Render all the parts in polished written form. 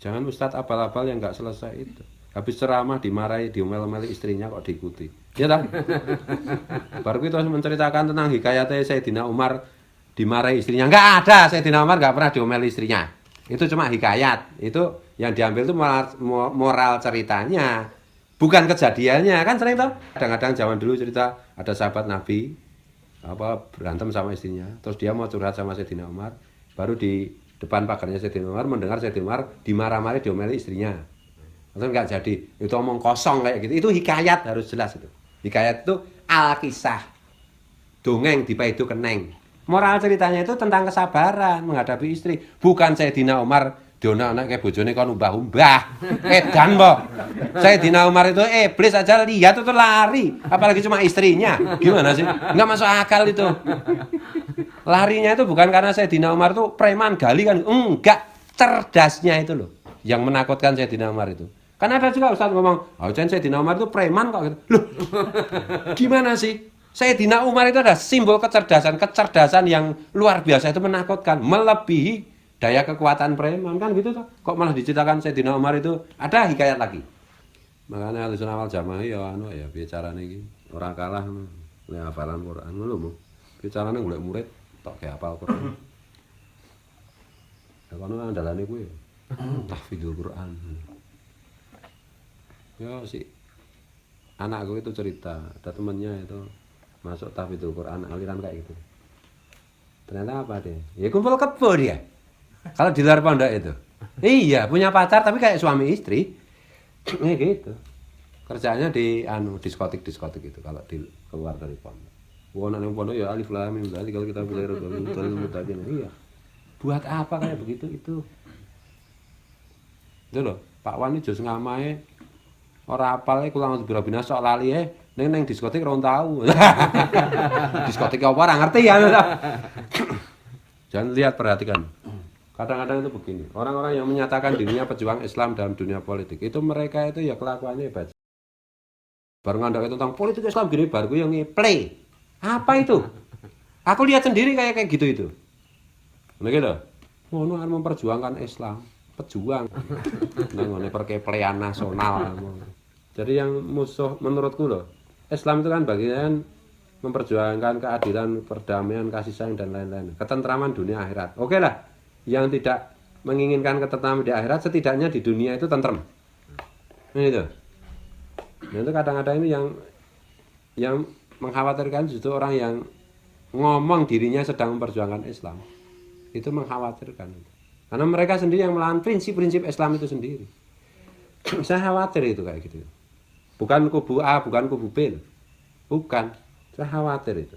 Jangan ustadz abal-abal yang nggak selesai itu. Habis ceramah dimarahi, diomel-omeli istrinya kok diikuti. Ya tak? Baru kita menceritakan tentang hikayatnya Sayyidina Umar dimarahi istrinya. Nggak ada, Sayyidina Umar nggak pernah diomeli istrinya. Itu cuma hikayat. Itu yang diambil itu moral ceritanya. Bukan kejadiannya. Kan sering tau. Kadang-kadang zaman dulu cerita ada sahabat Nabi berantem sama istrinya. Terus dia mau curhat sama Sayyidina Umar. Baru di depan pagarnya Sayyidina Umar mendengar Sayyidina Umar dimarah-marah diomeli istrinya. Itu nggak jadi, itu omong kosong kayak gitu. Itu hikayat harus jelas itu. Hikayat itu alkisah, dongeng dipaidu keneng. Moral ceritanya itu tentang kesabaran menghadapi istri. Bukan Sayyidina Umar dionak-onak kayak bojone kon umbah-umbah. Edan po. Sayyidina Umar itu iblis aja lihat itu lari, apalagi cuma istrinya. Gimana sih? Nggak masuk akal itu. Larinya itu bukan karena Sayyidina Umar itu preman gali kan, enggak, cerdasnya itu loh yang menakutkan Sayyidina Umar itu. Kan ada juga Ustaz ngomong, Sayyidina Umar itu preman kok gitu. Loh, gimana sih? Sayyidina Umar itu ada simbol kecerdasan yang luar biasa, itu menakutkan, melebihi daya kekuatan preman kan gitu toh. Kok malah diceritakan Sayyidina Umar itu ada hikayat lagi. Makanya Ahlussunnah wal Jamaah ya bicarane iki ora kalah nek hafalan Quran lho. Bicarane golek murid tok kayak hafal Quran. Ya kono andalane kuwi tahfidzul Quran. Ya si anakku itu cerita, ada temennya itu masuk tahfidzul Quran aliran kayak gitu. Ternyata apa dia? Ya kumpul kebo dia. Kalau di luar pondok itu. Iya, punya pacar tapi kayak suami istri. Gitu. Kerjanya di diskotik itu kalau di keluar dari pondok. Wah, nang pondok ya alif lam mim dzalik kalau kita belajar mutaqin. Iya. Buat apa kayak begitu itu? Itu loh, Pak Wan iki jos ngamae ora apal kula bira-bina sok lali ning diskotik ora tahu. Diskotik apa ora ngerti ya. Jangan lihat perhatikan. Kadang-kadang itu begini, orang-orang yang menyatakan dirinya pejuang Islam dalam dunia politik, itu mereka itu ya kelakuannya hebat. Baru ngandalkan tentang politik Islam gini, baru yang play. Apa itu? Aku lihat sendiri kayak gitu itu. Begitu. Ngono kan memperjuangkan Islam, pejuang. Ngene perkeplean nasional. Jadi yang musuh menurutku loh, Islam itu kan bagian memperjuangkan keadilan, perdamaian, kasih sayang dan lain-lain. Ketentraman dunia akhirat. Oke lah. Yang tidak menginginkan ketentraman di akhirat setidaknya di dunia itu tentrem. Nah itu. Nah itu kadang-kadang ini yang mengkhawatirkan justru orang yang ngomong dirinya sedang memperjuangkan Islam. Itu mengkhawatirkan. Karena mereka sendiri yang melawan prinsip-prinsip Islam itu sendiri. Saya khawatir itu kayak gitu. Bukan kubu A, bukan kubu B. Bukan. Saya khawatir itu.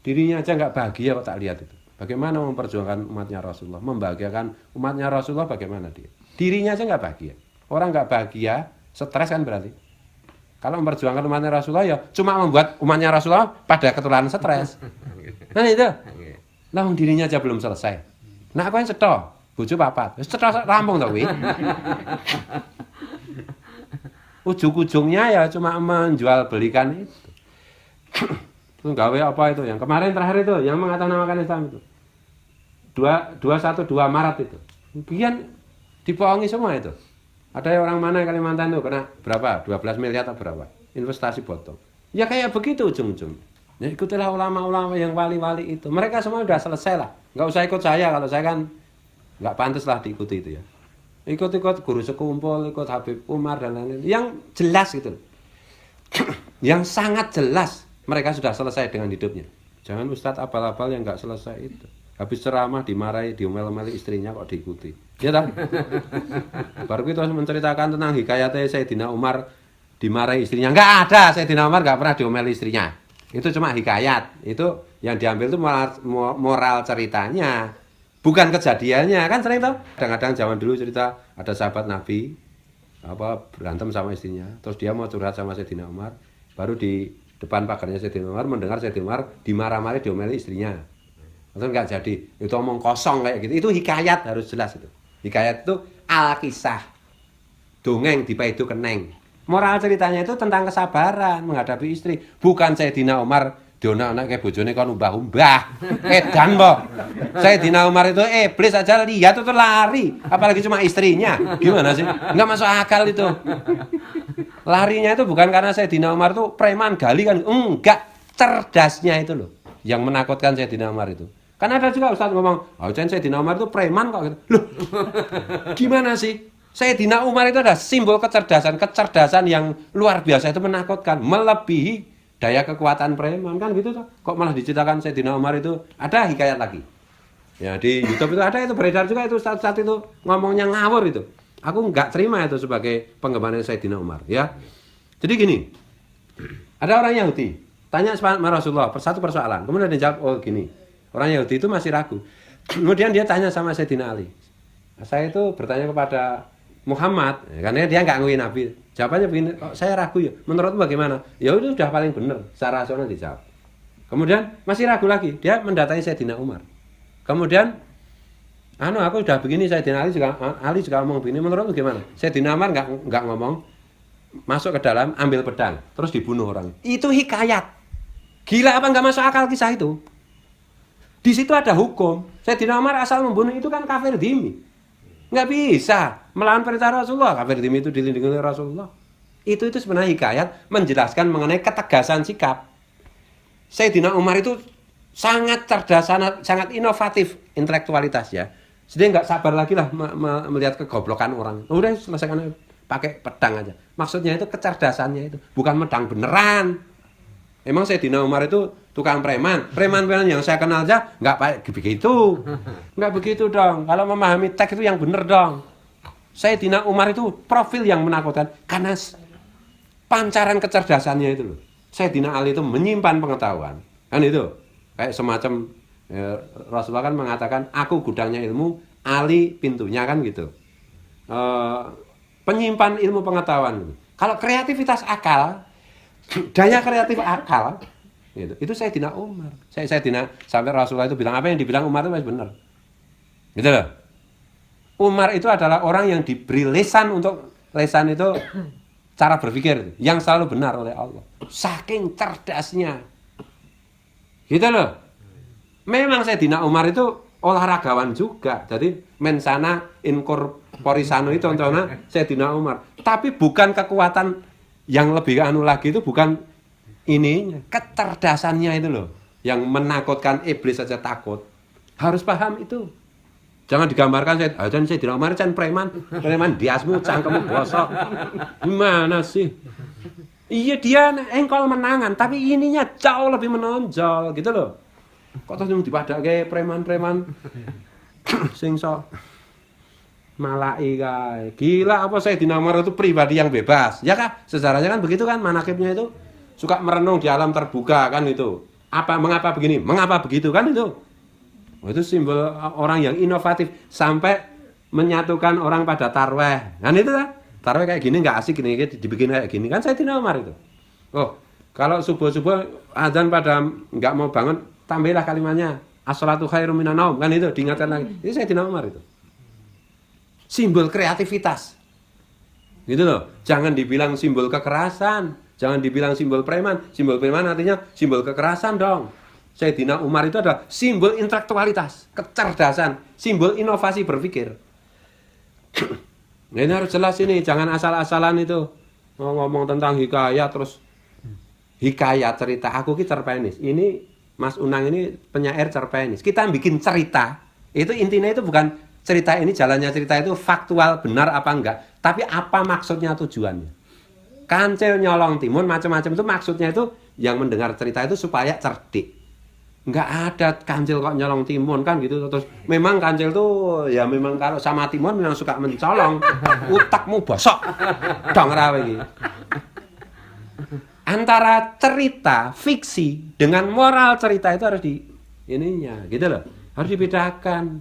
Dirinya aja nggak bahagia kok tak lihat itu. Bagaimana memperjuangkan umatnya Rasulullah, membahagiakan umatnya Rasulullah bagaimana dia? Dirinya aja nggak bahagia. Orang nggak bahagia, stres kan berarti. Kalau memperjuangkan umatnya Rasulullah ya cuma membuat umatnya Rasulullah pada ketularan stres. Nah itu. Lah dirinya aja belum selesai. Nah aku yang cetok, bojo papat. Wis cetok rampung to kuwi. Ujung-ujungnya ya cuma menjual belikan itu. Itu gawe apa itu? Yang kemarin terakhir itu, yang mengatasnamakan Islam itu. 212 Maret itu. Kemudian dibohongi semua itu. Ada orang mana Kalimantan itu kena berapa? 12 miliar atau berapa? Investasi botol. Ya kayak begitu ujung-ujung. Ya ikutilah ulama-ulama yang wali-wali itu. Mereka semua udah selesai lah. Nggak usah ikut saya, kalau saya kan nggak pantas lah diikuti itu ya. Ikut-ikut guru sekumpul, ikut Habib Umar dan lain-lain. Yang jelas gitu. Yang sangat jelas mereka sudah selesai dengan hidupnya. Jangan ustadz abal-abal yang nggak selesai itu. Habis ceramah dimarahi, diomel-omeli istrinya kok diikuti. Ya tak? Baru kita menceritakan tentang hikayatnya Sayyidina Umar dimarahi istrinya. Nggak ada, Sayyidina Umar nggak pernah diomeli istrinya. Itu cuma hikayat. Itu yang diambil itu moral ceritanya. Bukan kejadiannya. Kan sering tahu. Kadang-kadang zaman dulu cerita ada sahabat Nabi berantem sama istrinya. Terus dia mau curhat sama Sayyidina Umar. Baru di depan pagarnya Sayyidina Umar mendengar Sayyidina Umar dimarah-marah diomeli istrinya. Itu nggak jadi, itu omong kosong kayak gitu. Itu hikayat harus jelas itu. Hikayat itu alkisah, dongeng dipaidu keneng. Moral ceritanya itu tentang kesabaran menghadapi istri. Bukan Sayyidina Umar Dionak-onak bojone kon umbah-umbah. Edan po. Sayyidina Umar itu iblis aja lihat itu lari, apalagi cuma istrinya. Gimana sih? Enggak masuk akal itu. Larinya itu bukan karena Sayyidina Umar itu preman gali kan, enggak, cerdasnya itu loh yang menakutkan Sayyidina Umar itu. Kan ada juga Ustaz ngomong, "Oh, Sayyidina Umar itu preman kok." Gitu. Loh. Gimana sih? Sayyidina Umar itu ada simbol kecerdasan yang luar biasa, itu menakutkan, melebihi daya kekuatan preman kan gitu toh. Kok malah diceritakan Sayyidina Umar itu ada hikayat lagi. Ya di YouTube itu ada, itu beredar juga itu saat itu ngomongnya ngawur itu. Aku nggak terima itu sebagai penggemar Sayyidina Umar ya. Jadi gini. Ada orang Yahudi tanya sama Rasulullah satu persoalan. Kemudian dia jawab, oh gini. Orang Yahudi itu masih ragu. Kemudian dia tanya sama Sayyidina Ali. Saya itu bertanya kepada Muhammad, karena dia nggak ngui Nabi. Jawabannya begini, kok saya ragu ya. Menurutmu bagaimana? Ya itu sudah paling benar, secara rasional dijawab. Kemudian masih ragu lagi, dia mendatangi Sayyidina Umar. Kemudian, aku sudah begini, Sayyidina Ali juga ngomong begini. Menurutmu gimana? Sayyidina Umar nggak ngomong, masuk ke dalam, ambil pedang, terus dibunuh orang. Itu hikayat. Gila apa nggak masuk akal kisah itu? Di situ ada hukum. Sayyidina Umar asal membunuh itu kan kafir dhimmi. Nggak bisa melawan perintah Rasulullah. Kafir dhimmi itu dilindungi oleh Rasulullah. Itu sebenarnya hikayat menjelaskan mengenai ketegasan sikap. Sayyidina Umar itu sangat cerdas, sangat inovatif intelektualitas ya. Jadi nggak sabar lagi lah melihat kegoblokan orang. Udah selesaikan pakai pedang aja. Maksudnya itu kecerdasannya itu bukan pedang beneran. Emang Sayyidina Umar itu tukang preman yang saya kenal aja nggak begitu, nggak begitu dong. Kalau memahami teks itu yang bener dong. Sayyidina Umar itu profil yang menakutkan karena pancaran kecerdasannya itu loh. Sayyidina Ali itu menyimpan pengetahuan, kan itu kayak semacam Rasulullah kan mengatakan aku gudangnya ilmu, Ali pintunya kan gitu. Penyimpan ilmu pengetahuan. Kalau kreativitas akal, daya kreatif akal gitu. Itu Sayyidina Umar. Sayyidina sampai Rasulullah itu bilang apa yang dibilang Umar itu masih benar. Gitu loh. Umar itu adalah orang yang diberi lesan itu cara berpikir yang selalu benar oleh Allah. Saking cerdasnya. Gitu loh. Memang Sayyidina Umar itu olahragawan juga. Jadi mensana incorporisano itu contohnya Sayyidina Umar. Tapi bukan kekuatan yang lebih lagi itu bukan ininya, kecerdasannya itu loh yang menakutkan iblis saja takut. Harus paham itu. Jangan digambarkan saya Sayyidina Umar preman diasmu cangkemmu bosok. Gimana sih? Iya dia engkol menangan, tapi ininya jauh lebih menonjol gitu loh. Kok terus yang dipadake preman-preman sing sok malai kae. Gila apa Sayyidina Umar itu pribadi yang bebas. Ya kah? Sejarahnya kan begitu kan, manakibnya itu suka merenung di alam terbuka kan itu. Mengapa begini? Mengapa begitu kan itu? Itu simbol orang yang inovatif sampai menyatukan orang pada tarweh. Kan itu kan? Tarweh kayak gini enggak asik gini dibikin kayak gini kan Sayyidina Umar itu. Oh, kalau subuh-subuh azan pada enggak mau bangun, tambahlah kalimatnya as-salatu khairum minan naum kan itu diingatkan lagi. Itu Sayyidina Umar itu. Simbol kreativitas. Gitu loh. Jangan dibilang simbol kekerasan, jangan dibilang simbol preman. Simbol preman artinya simbol kekerasan dong. Sayyidina Umar itu adalah simbol intelektualitas, kecerdasan, simbol inovasi berpikir. Nah, ini harus jelas ini, jangan asal-asalan itu ngomong tentang hikayat terus hikayat cerita aku ki cerpenis. Ini Mas Unang ini penyair cerpenis. Kita bikin cerita, itu intinya itu bukan cerita ini jalannya cerita itu faktual benar apa enggak, tapi apa maksudnya tujuannya. Kancil nyolong timun macam-macam itu maksudnya itu yang mendengar cerita itu supaya cerdik. Enggak ada kancil kok nyolong timun kan gitu. Terus memang kancil tuh ya memang kalau sama timun memang suka mencolong. Utakmu bosok. Dong rawe iki. Antara cerita fiksi dengan moral cerita itu harus ininya gitu loh. Harus dibedakan.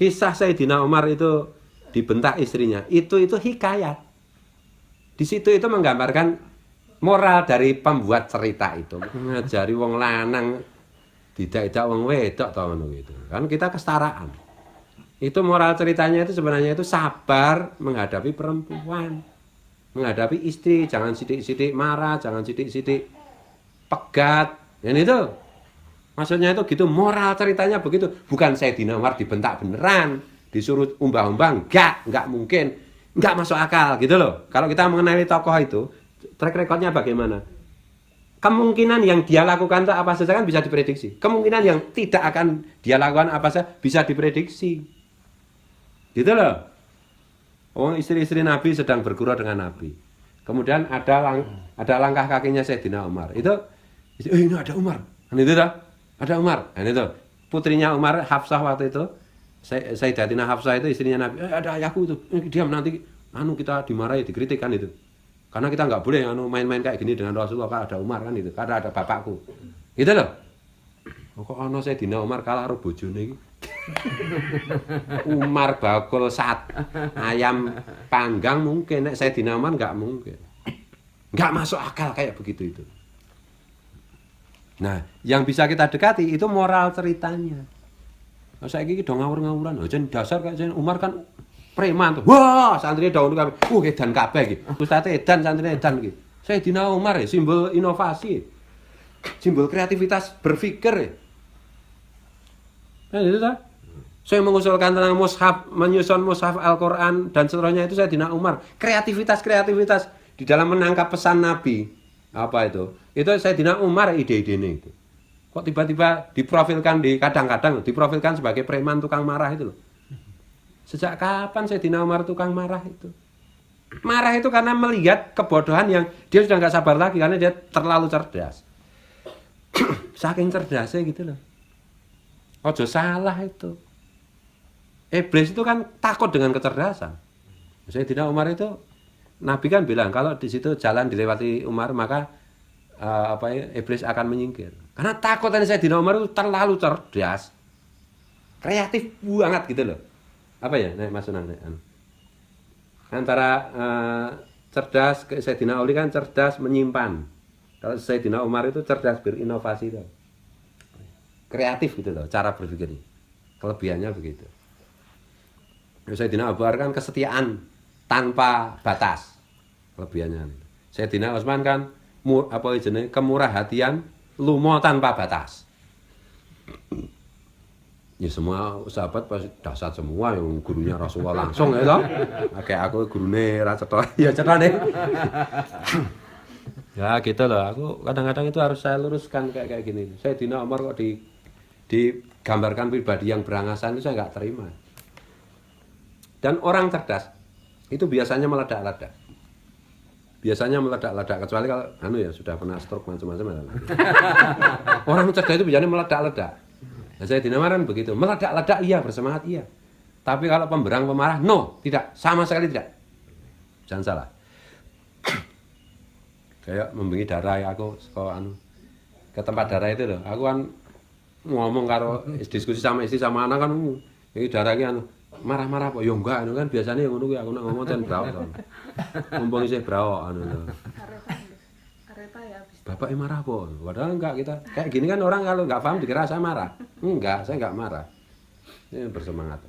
Kisah Sayyidina Umar itu dibentak istrinya, itu hikayat. Di situ itu menggambarkan moral dari pembuat cerita itu. Ngajari wong lanang tidak wong wedok tau ngono gitu. Kan kita kesetaraan. Itu moral ceritanya itu sebenarnya itu sabar menghadapi perempuan. Menghadapi istri, jangan sidik-sidik marah, jangan sidik-sidik pegat. Ini itu. Maksudnya itu gitu, moral ceritanya begitu. Bukan Sayyidina Umar dibentak beneran, disuruh umbah-umbah, enggak mungkin. Enggak masuk akal gitu loh. Kalau kita mengenali tokoh itu, track recordnya bagaimana? Kemungkinan yang dia lakukan apa saja kan bisa diprediksi. Kemungkinan yang tidak akan dia lakukan apa saja bisa diprediksi. Gitu loh. Oh, istri-istri Nabi sedang bergurau dengan Nabi. Kemudian ada langkah kakinya Sayyidina Umar. Itu ini ada Umar. Kan itu dah. Ada Umar. Kan itu. Putrinya Umar, Hafsah waktu itu. Sayyidatina Hafsah itu istrinya Nabi. Ada ayahku itu. Diam nanti kita dimarahi, dikritik kan itu. Karena kita nggak boleh main-main kayak gini dengan Rasulullah, kan ada Umar kan itu. Karena ada bapakku. Gitu loh. Kok ana Sayyidina Umar kalah karo bojone iki. Umar bakul ayam panggang mungkin, nek Sayyidina Umar nggak mungkin. Nggak masuk akal kayak begitu itu. Nah, yang bisa kita dekati itu moral ceritanya. Nah, saiki iki do ngawur-ngawuran. Oh, jen dasar kayak jen Umar kan preman tuh. Wah, santrine dahulu kabeh. Edan kabeh iki. Ustaz edan, santrine edan iki. Sayyidina Umar ya, simbol inovasi. Simbol kreativitas berpikir ya. Nah, itu dah. Saya mengusulkan tentang mushaf, menyusun mushaf Al-Quran dan seterusnya itu Sayyidina Umar. Kreativitas di dalam menangkap pesan Nabi. Apa itu? Itu Sayyidina Umar ide-idenya itu. Kok tiba-tiba diprofilkan kadang-kadang diprofilkan sebagai preman tukang marah itu loh. Sejak kapan Sayyidina Umar tukang marah itu? Marah itu karena melihat kebodohan yang dia sudah nggak sabar lagi karena dia terlalu cerdas. Saking cerdasnya gitu loh. Ojo salah itu. Iblis itu kan takut dengan kecerdasan. Sayyidina Umar itu Nabi kan bilang kalau di situ jalan dilewati Umar maka iblis akan menyingkir. Karena takutan Sayyidina Umar itu terlalu cerdas. Kreatif banget gitu loh. Apa ya? Nek Mas Sunang antara cerdas Sayyidina Ali kan cerdas menyimpan. Kalau Sayyidina Umar itu cerdas berinovasi itu. Kreatif gitu loh cara berpikirnya. Kelebihannya begitu. Sayyidina Abu Bakar kan kesetiaan tanpa batas. Kelebihannya. Sayyidina Utsman kan kemurah hatian lumo tanpa batas. Ya semua sahabat pasti dasar semua yang gurunya Rasulullah langsung ya toh. Kayak aku gurune ra cetha. Ya cetha deh. Ya gitu loh. Aku kadang-kadang itu harus saya luruskan kayak gini. Sayyidina Umar kok digambarkan pribadi yang berangasan itu saya nggak terima. Dan orang cerdas itu biasanya meledak-ledak. Biasanya meledak-ledak kecuali kalau sudah pernah stroke macam-macam. Orang cerdas itu biasanya meledak-ledak. Nah, saya dinamakan begitu, meledak-ledak iya, bersemangat iya. Tapi kalau pemberang pemarah, no, tidak, sama sekali tidak. Jangan salah. Kayak membengi darah ya aku ke tempat darah itu loh. Aku kan ngomong karo diskusi sama istri sama anak kan ini darah iki marah-marah apa? Ya enggak, kan biasanya yang ngono kuwi aku nek ngomong ten brao to. Mumpung isih brao Areta ya habis. Bapak marah apa? Padahal enggak kita. Kayak gini kan orang kalau enggak paham dikira saya marah. Enggak, saya enggak marah. Ini bersemangat.